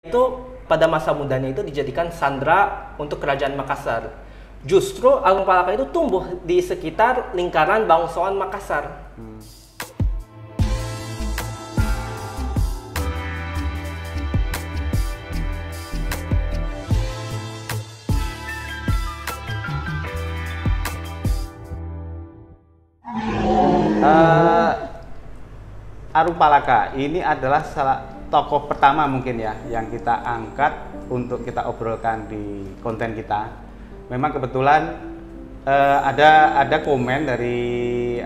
Itu pada masa mudanya itu dijadikan sandera untuk kerajaan Makassar. Justru Agung Palaka itu tumbuh di sekitar lingkaran bangsawan Makassar. Agung Palaka ini adalah tokoh pertama mungkin ya yang kita angkat untuk kita obrolkan di konten kita. Memang kebetulan ada komen dari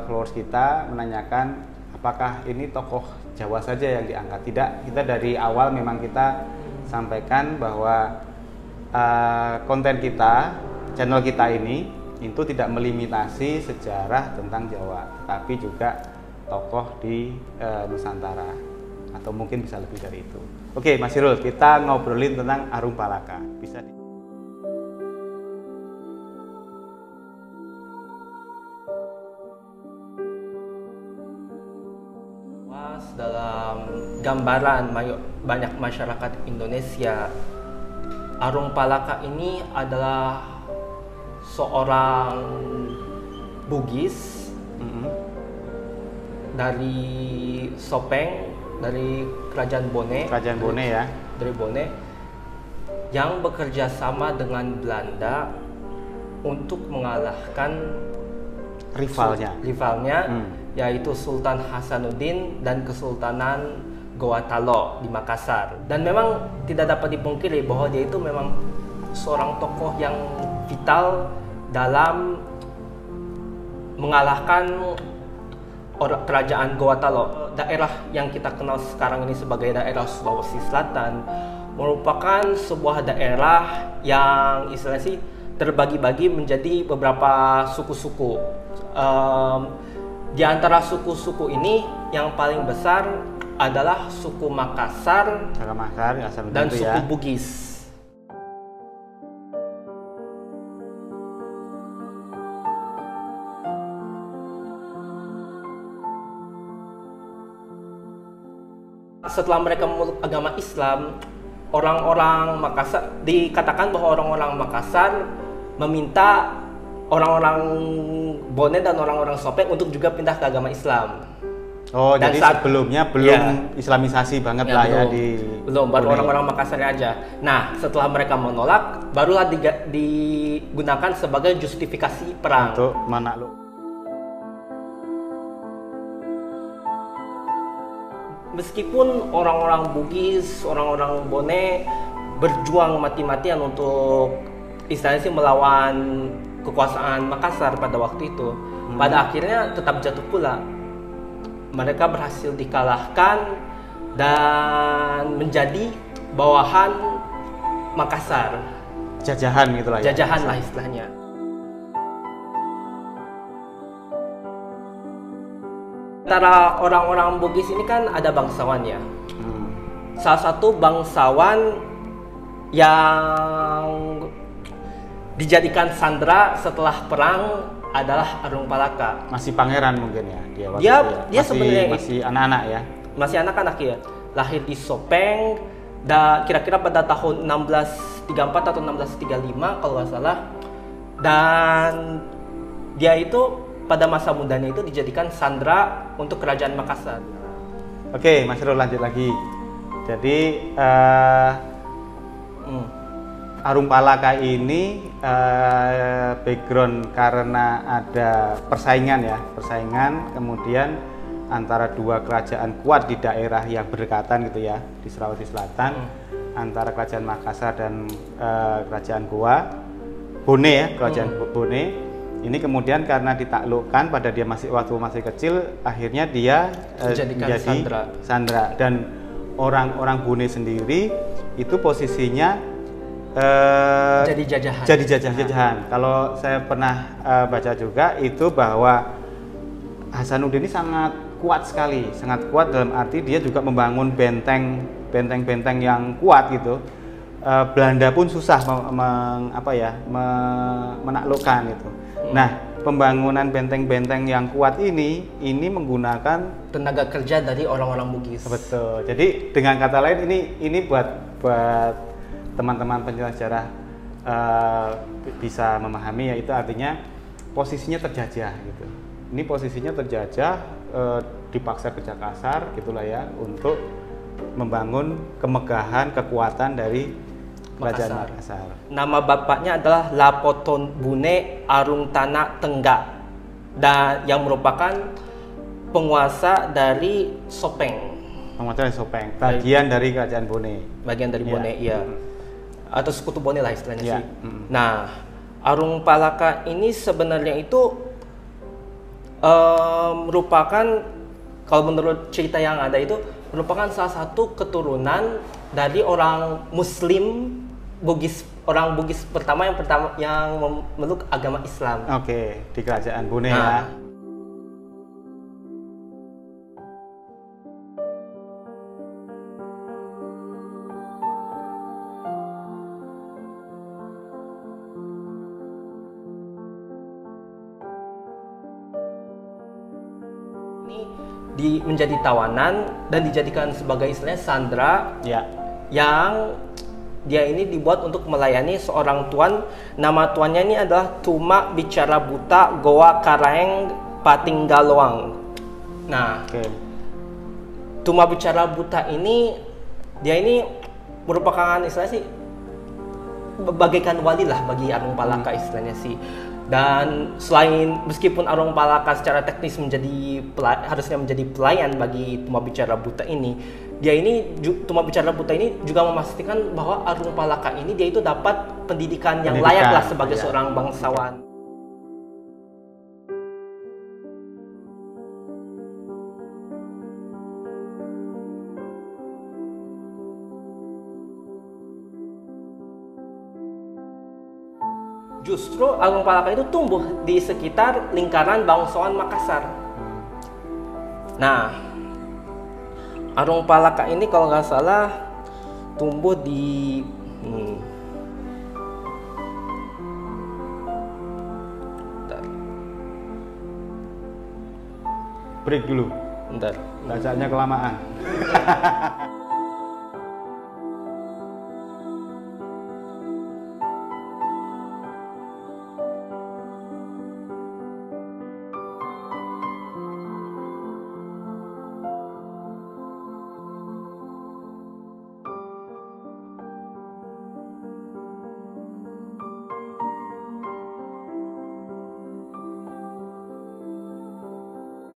followers kita menanyakan apakah ini tokoh Jawa saja yang diangkat. Tidak, kita dari awal memang kita sampaikan bahwa konten kita, channel kita ini itu tidak melimitasi sejarah tentang Jawa, tetapi juga tokoh di Nusantara atau mungkin bisa lebih dari itu. Oke, Mas Irul, kita ngobrolin tentang Agung Palaka. Bisa dalam gambaran banyak masyarakat Indonesia, Agung Palaka ini adalah seorang Bugis dari Sopeng, dari Kerajaan Bone. Kerajaan Bone ya. Dari Bone, yang bekerja sama dengan Belanda untuk mengalahkan rivalnya, yaitu Sultan Hasanuddin dan Kesultanan Gorontalo di Makassar. Dan memang tidak dapat dipungkiri bahwa dia itu memang seorang tokoh yang vital dalam mengalahkan kerajaan Gorontalo. Daerah yang kita kenal sekarang ini sebagai daerah Sulawesi Selatan merupakan sebuah daerah yang istilahnya sih terbagi-bagi menjadi beberapa suku-suku. Di antara suku-suku ini yang paling besar adalah suku Makassar dan suku Bugis. Setelah mereka memeluk agama Islam, orang-orang Makassar, dikatakan bahwa orang-orang Makassar meminta orang-orang Bone dan orang-orang Sopeng untuk juga pindah ke agama Islam. Oh, dan jadi sebelumnya belum islamisasi banget lah ya di belum, baru orang-orang Makassar aja. Nah, setelah mereka menolak, barulah digunakan sebagai justifikasi perang untuk menakluk. Meskipun orang-orang Bugis, orang-orang Bone berjuang mati-matian untuk istilahnya sih melawan kekuasaan Makassar pada waktu itu, pada akhirnya tetap jatuh pula. Mereka berhasil dikalahkan dan menjadi bawahan Makassar. Jajahan gitu lah ya. Jajahan lah istilahnya. Antara orang-orang Bugis ini kan ada bangsawan ya. Salah satu bangsawan yang dijadikan sandera setelah perang adalah Agung Palaka. Masih pangeran mungkin ya dia waktu dia sebenarnya masih anak-anak ya. Masih anak-anak ya. Lahir di Sopeng dan kira-kira pada tahun 1634 atau 1635 kalau nggak salah. Dan dia itu pada masa mudanya itu dijadikan sandera untuk kerajaan Makassar. Oke, Mas Irul lanjut lagi. Jadi Agung Palaka ini background karena ada persaingan, kemudian antara dua kerajaan kuat di daerah yang berdekatan gitu ya, di Sulawesi Selatan, antara kerajaan Makassar dan kerajaan Bone ya, kerajaan Bone. Ini kemudian karena ditaklukkan pada dia waktu masih kecil, akhirnya dia menjadi sandera. Dan orang-orang Bone sendiri itu posisinya jadi jajahan. Kalau saya pernah baca juga itu bahwa Hasanuddin ini sangat kuat sekali, sangat kuat dalam arti dia juga membangun benteng yang kuat gitu. Belanda pun susah menaklukkan itu. Nah, pembangunan benteng-benteng yang kuat ini menggunakan tenaga kerja dari orang-orang Bugis. betul. Jadi dengan kata lain ini buat teman-teman penjelas sejarah bisa memahami, yaitu artinya posisinya terjajah gitu. Ini posisinya terjajah, dipaksa kerja kasar gitulah ya untuk membangun kemegahan, kekuatan dari Kerajaan Makassar. Nama bapaknya adalah Lapoton Bune Arung Tanah Tenggak, dan yang merupakan penguasa dari Sopeng. Penguasa dari Sopeng, bagian dari Kerajaan Bone. Bagian dari Bone, iya. Atau sekutu Bone lah istilahnya sih. Nah, Arung Palaka ini sebenarnya itu merupakan, kalau menurut cerita yang ada itu, merupakan salah satu keturunan dari orang Muslim Bugis, orang Bugis pertama yang memeluk agama Islam. Oke, di Kerajaan Bone ya. Menjadi tawanan dan dijadikan sebagai istilahnya sandra Ya. yang dia ini dibuat untuk melayani seorang tuan. Nama tuannya ini adalah Tuma Bicara Buta Goa Karaeng Patinggaloang. Nah, Tuma Bicara Buta ini dia ini merupakan istilahnya sih bagaikan wali lah bagi Arung Palaka istilahnya sih. Dan selain meskipun Arung Palaka secara teknis harusnya menjadi pelayan bagi Tuma Bicara Buta ini, Tuma Bicara Buta ini juga memastikan bahwa Arung Palaka ini dia itu dapat pendidikan yang layak lah sebagai seorang bangsawan. Justru Arung Palaka itu tumbuh di sekitar lingkaran bangsawan Makassar. Nah, Arung Palaka ini kalau nggak salah tumbuh di break dulu. Bentar. Bacanya kelamaan.